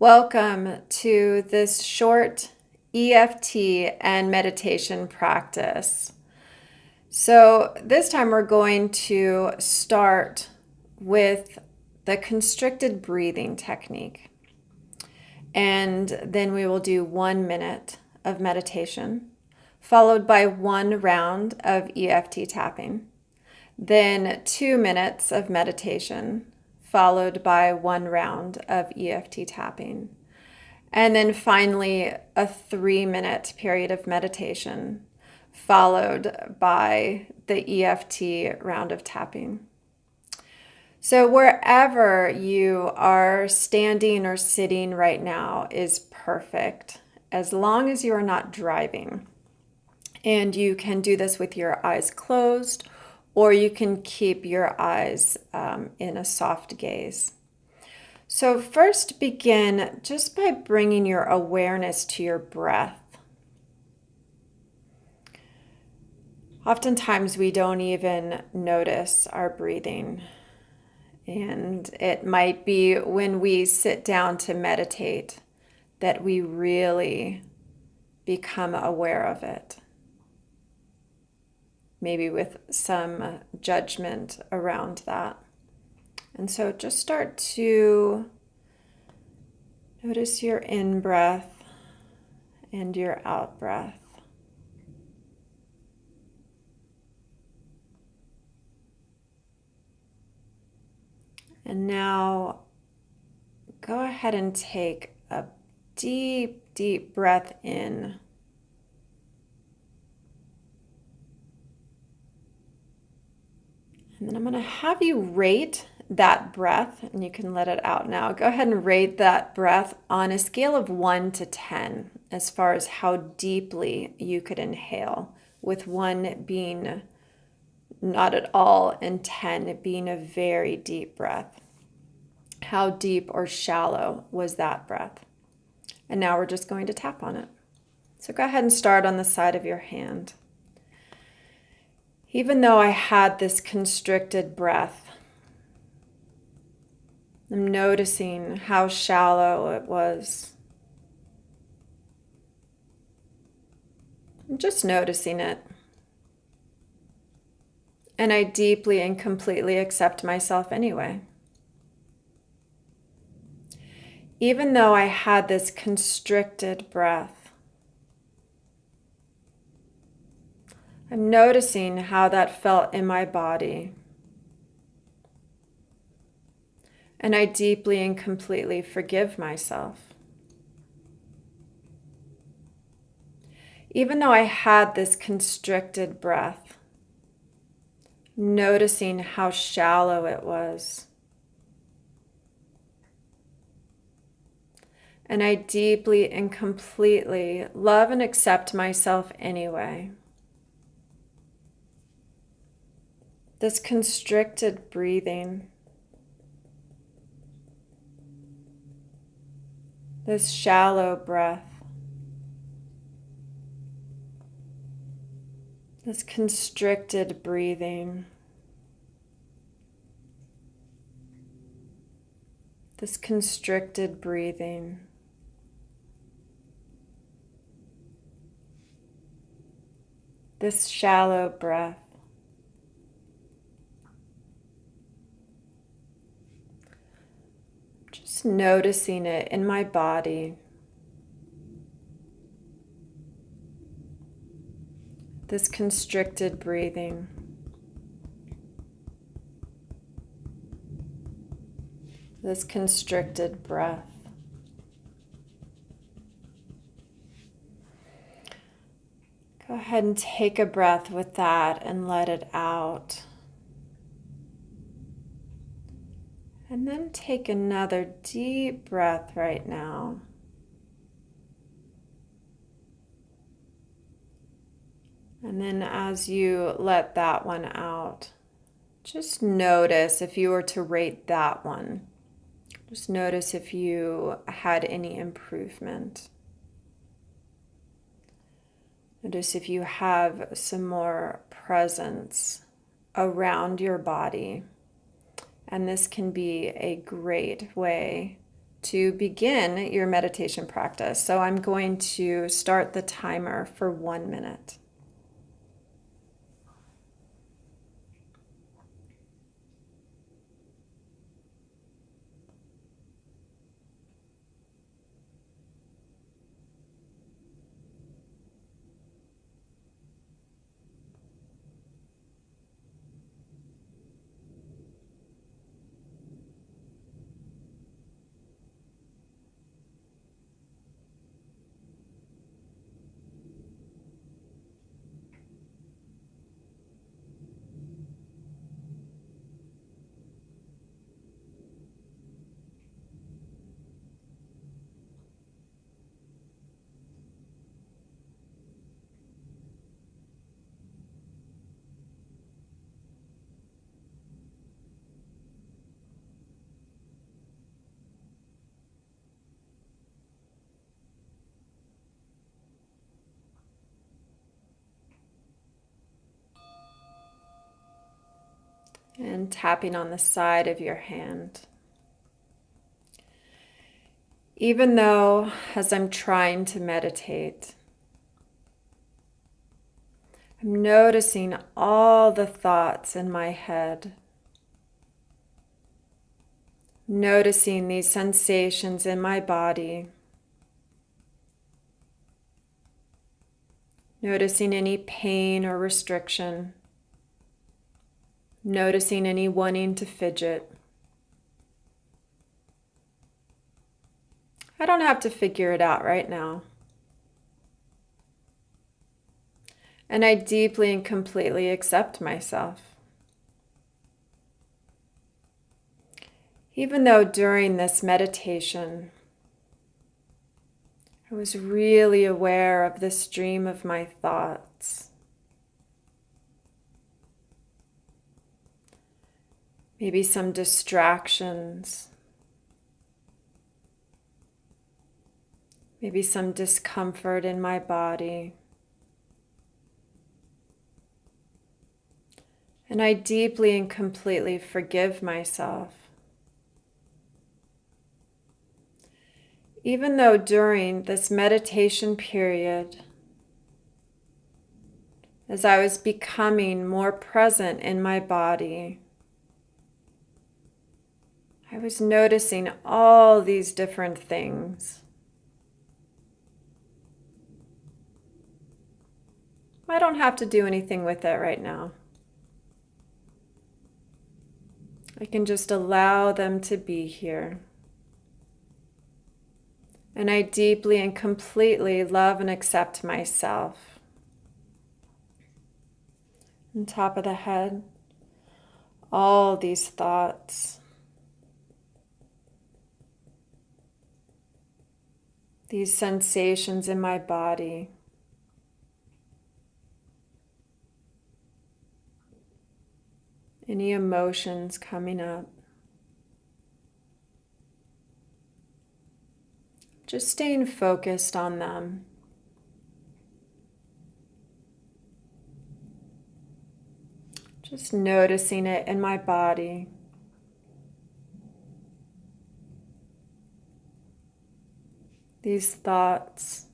Welcome to this short EFT and meditation practice. So this time we're going to start with the constricted breathing technique. And then we will do 1 minute of meditation, followed by 1 round of EFT tapping. Then 2 minutes of meditation, followed by 1 round of EFT tapping. And then finally, a 3-minute period of meditation, followed by the EFT round of tapping. So wherever you are standing or sitting right now is perfect, as long as you are not driving. And you can do this with your eyes closed, or you can keep your eyes in a soft gaze. So first begin just by bringing your awareness to your breath. Oftentimes we don't even notice our breathing, and it might be when we sit down to meditate that we really become aware of it. Maybe with some judgment around that. And so just start to notice your in-breath and your out-breath. And now go ahead and take a deep, deep breath in. And then I'm going to have you rate that breath, and you can let it out now. Go ahead and rate that breath on a scale of 1 to 10, as far as how deeply you could inhale, with 1 being not at all and 10 being a very deep breath. How deep or shallow was that breath? And now we're just going to tap on it. So go ahead and start on the side of your hand. Even though I had this constricted breath, I'm noticing how shallow it was. I'm just noticing it. And I deeply and completely accept myself anyway. Even though I had this constricted breath, I'm noticing how that felt in my body. And I deeply and completely forgive myself. Even though I had this constricted breath, noticing how shallow it was. And I deeply and completely love and accept myself anyway. This constricted breathing, this shallow breath, this constricted breathing, this constricted breathing, this shallow breath. Just noticing it in my body. This constricted breathing. This constricted breath. Go ahead and take a breath with that and let it out. And then take another deep breath right now. And then as you let that one out, just notice if you were to rate that one. Just notice if you had any improvement. Notice if you have some more presence around your body. And this can be a great way to begin your meditation practice. So I'm going to start the timer for 1 minute. And tapping on the side of your hand. Even though, as I'm trying to meditate, I'm noticing all the thoughts in my head, noticing these sensations in my body, noticing any pain or restriction, noticing any wanting to fidget. I don't have to figure it out right now. And I deeply and completely accept myself. Even though during this meditation, I was really aware of the stream of my thoughts. Maybe some distractions. Maybe some discomfort in my body. And I deeply and completely forgive myself. Even though during this meditation period, as I was becoming more present in my body, I was noticing all these different things. I don't have to do anything with it right now. I can just allow them to be here. And I deeply and completely love and accept myself. On top of the head, all these thoughts, these sensations in my body. Any emotions coming up. Just staying focused on them. Just noticing it in my body. These thoughts.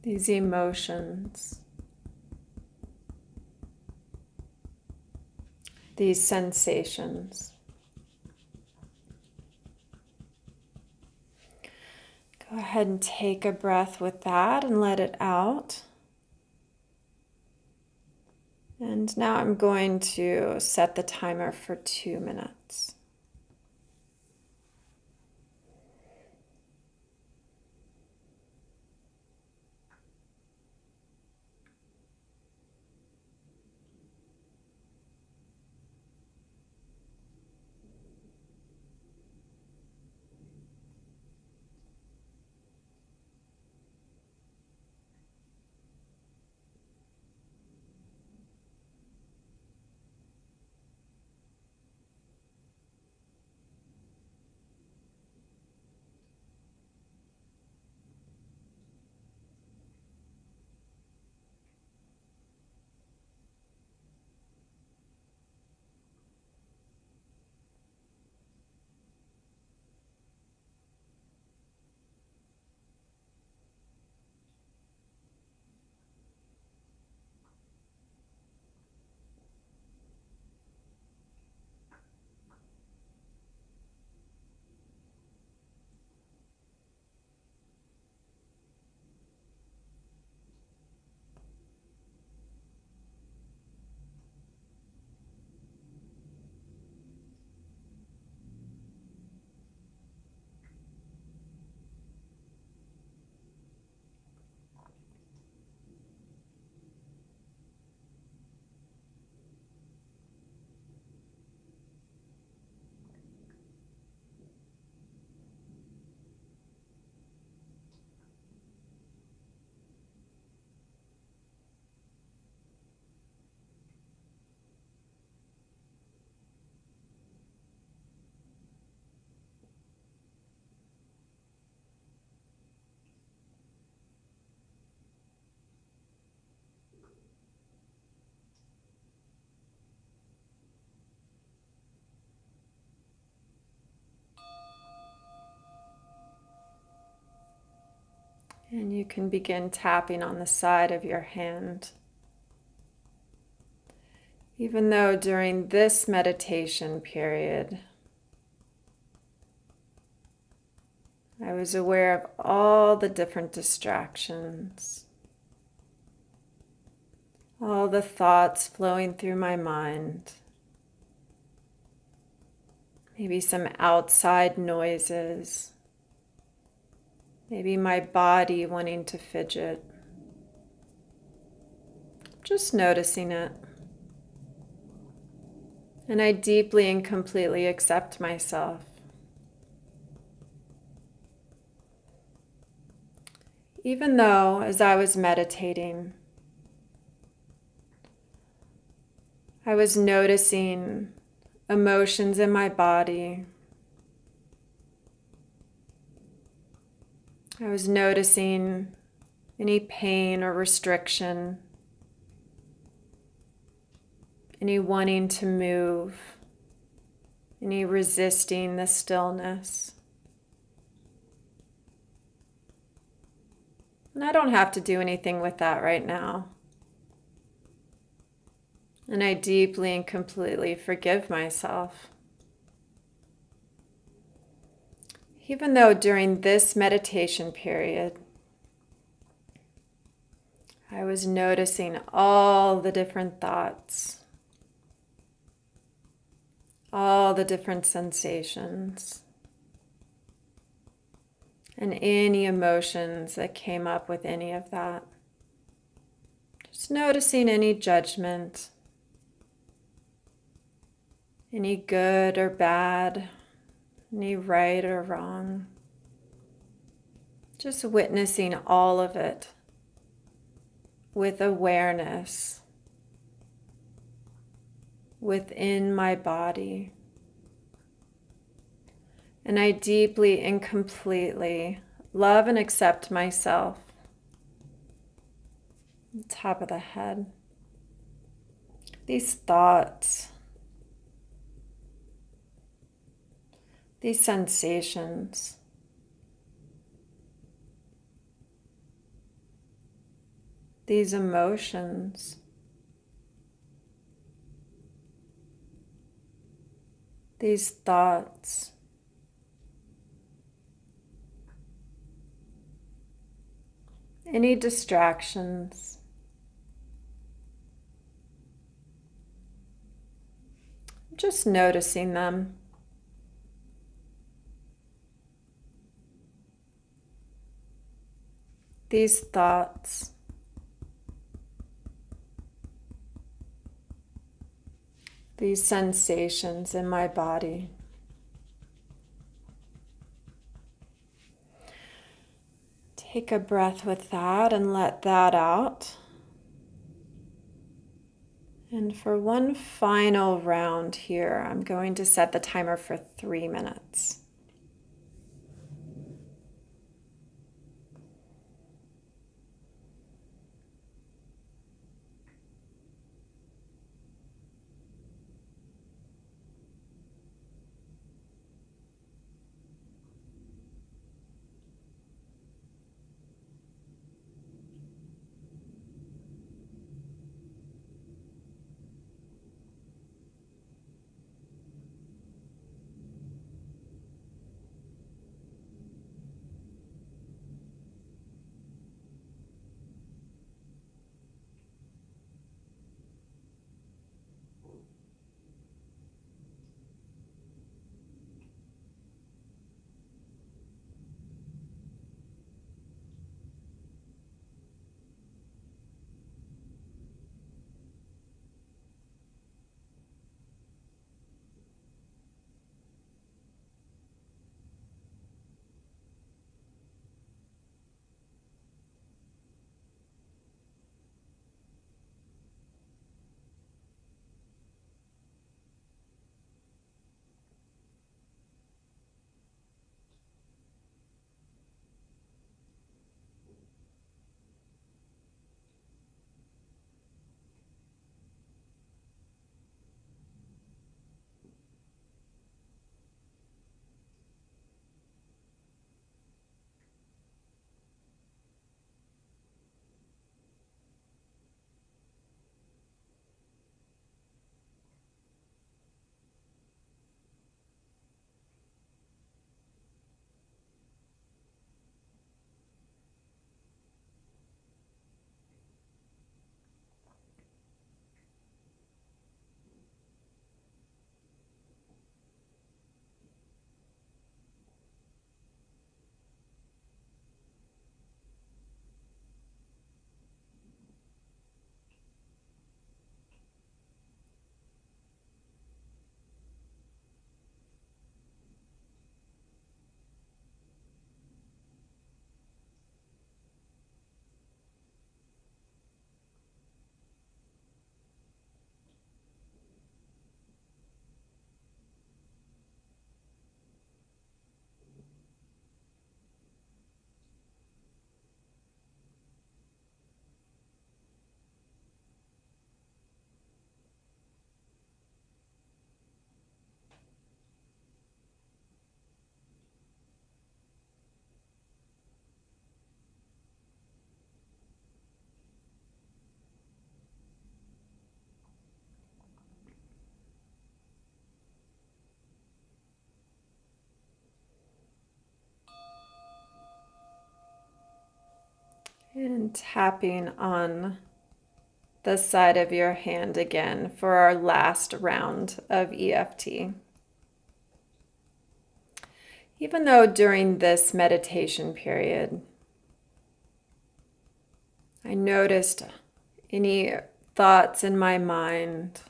These emotions. These sensations. Go ahead and take a breath with that and let it out. And now I'm going to set the timer for 2 minutes. And you can begin tapping on the side of your hand. Even though during this meditation period, I was aware of all the different distractions, all the thoughts flowing through my mind, maybe some outside noises, maybe my body wanting to fidget. Just noticing it. And I deeply and completely accept myself. Even though, as I was meditating, I was noticing emotions in my body. I was noticing any pain or restriction, any wanting to move, any resisting the stillness. And I don't have to do anything with that right now. And I deeply and completely forgive myself. Even though during this meditation period, I was noticing all the different thoughts, all the different sensations, and any emotions that came up with any of that. Just noticing any judgment, any good or bad, any right or wrong. Just witnessing all of it with awareness within my body. And I deeply and completely love and accept myself. Top of the head. These thoughts, these sensations, these emotions, these thoughts, any distractions, just noticing them. These thoughts, these sensations in my body. Take a breath with that and let that out. And for one final round here, I'm going to set the timer for 3 minutes. And tapping on the side of your hand again for our last round of EFT. Even though during this meditation period, I noticed any thoughts in my mind,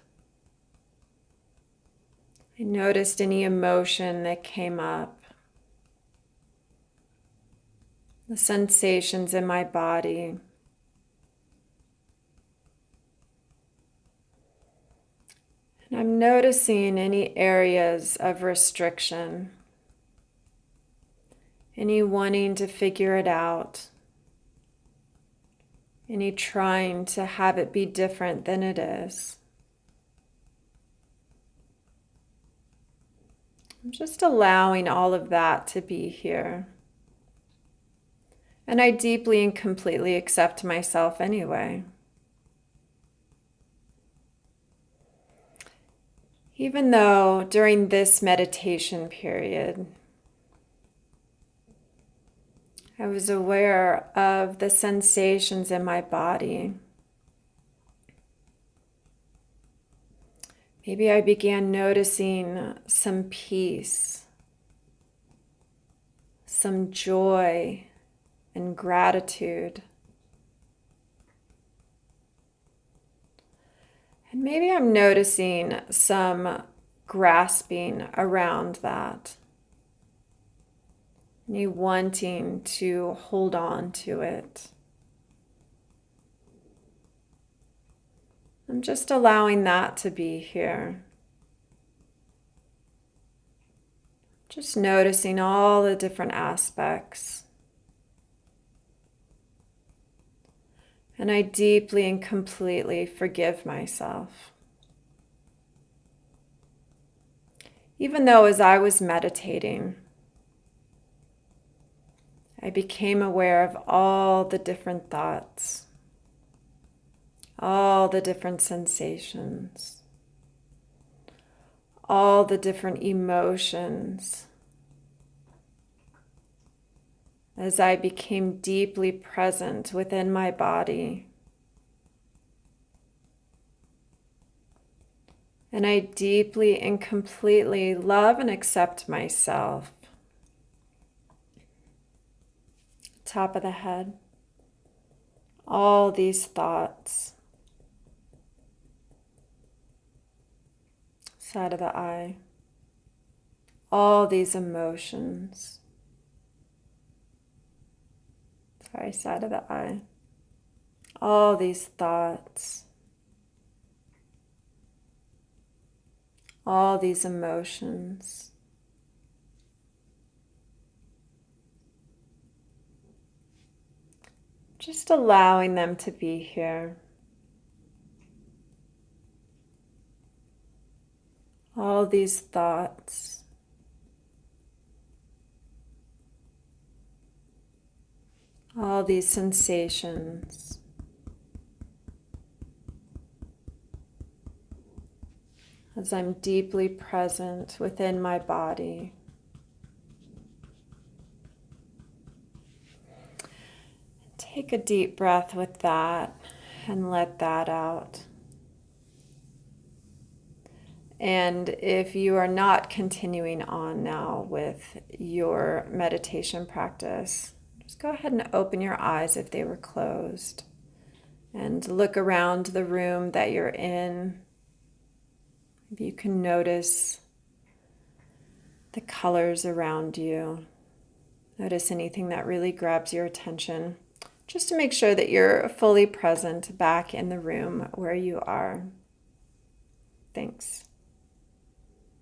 I noticed any emotion that came up, the sensations in my body. And I'm noticing any areas of restriction, any wanting to figure it out, any trying to have it be different than it is. I'm just allowing all of that to be here. And I deeply and completely accept myself anyway. Even though during this meditation period, I was aware of the sensations in my body. Maybe I began noticing some peace, some joy and gratitude. And maybe I'm noticing some grasping around that. Me wanting to hold on to it. I'm just allowing that to be here. Just noticing all the different aspects. And I deeply and completely forgive myself. Even though as I was meditating, I became aware of all the different thoughts, all the different sensations, all the different emotions, as I became deeply present within my body. And I deeply and completely love and accept myself. Top of the head, all these thoughts, side of the eye, all these emotions, side of the eye, all these thoughts, all these emotions. Just allowing them to be here. All these thoughts. All these sensations. As I'm deeply present within my body. Take a deep breath with that and let that out. And if you are not continuing on now with your meditation practice, just go ahead and open your eyes if they were closed and look around the room that you're in. Maybe you can notice the colors around you. Notice anything that really grabs your attention, just to make sure that you're fully present back in the room where you are. Thanks.